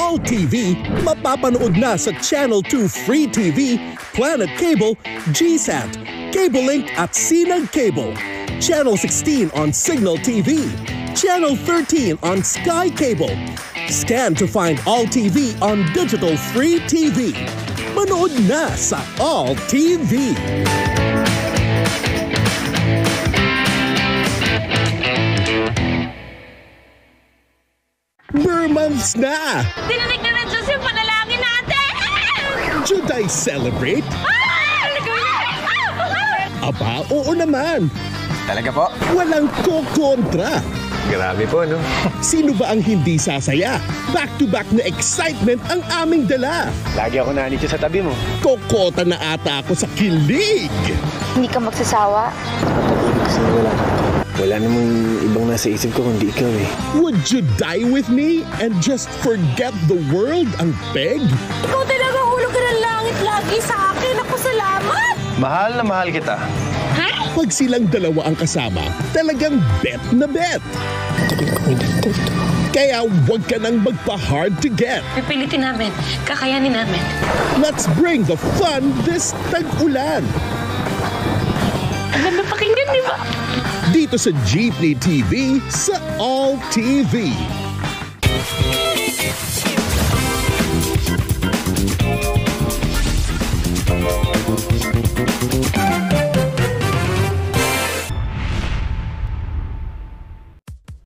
All TV, mapapanood na sa Channel 2 Free TV, Planet Cable, GSAT, Cable Link at Sinag Cable. Channel 16 on Signal TV. Channel 13 on Sky Cable. Scan to find All TV on Digital Free TV. Manood na sa All TV. Months na! Dininig na ng Diyos yung panalangin natin! Should I celebrate? Aba, oo naman. Talaga po? Walang kokontra. Grabe po, no? Sino ba ang hindi sasaya? Back-to-back na excitement ang aming dala. Lagi ako nanito sa tabi mo. Kokota na ata ako sa kilig. Hindi ka magsasawa? Kasi wala namang ibang nasa isip ko kundi ikaw eh. Would you die with me and just forget the world ang peg? Ikaw talaga hulog ka ng langit lagi sa akin. Ako, salamat! Mahal na mahal kita. Ha? Pag silang dalawa ang kasama, talagang bet na bet. Kaya huwag ka nang magpa-hard to get. Pipilitin namin. Kakayanin namin. Let's bring the fun this tag-ulan. Alam na pakinggan, di ba? Dito sa Jeepney TV sa All TV.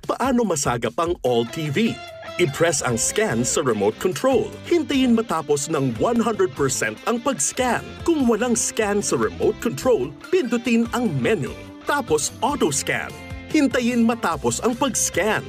Paano masagap ang All TV? I-press ang scan sa remote control. Hintayin matapos ng 100% ang pag-scan. Kung walang scan sa remote control, pindutin ang menu. Tapos auto-scan. Hintayin matapos ang pag-scan.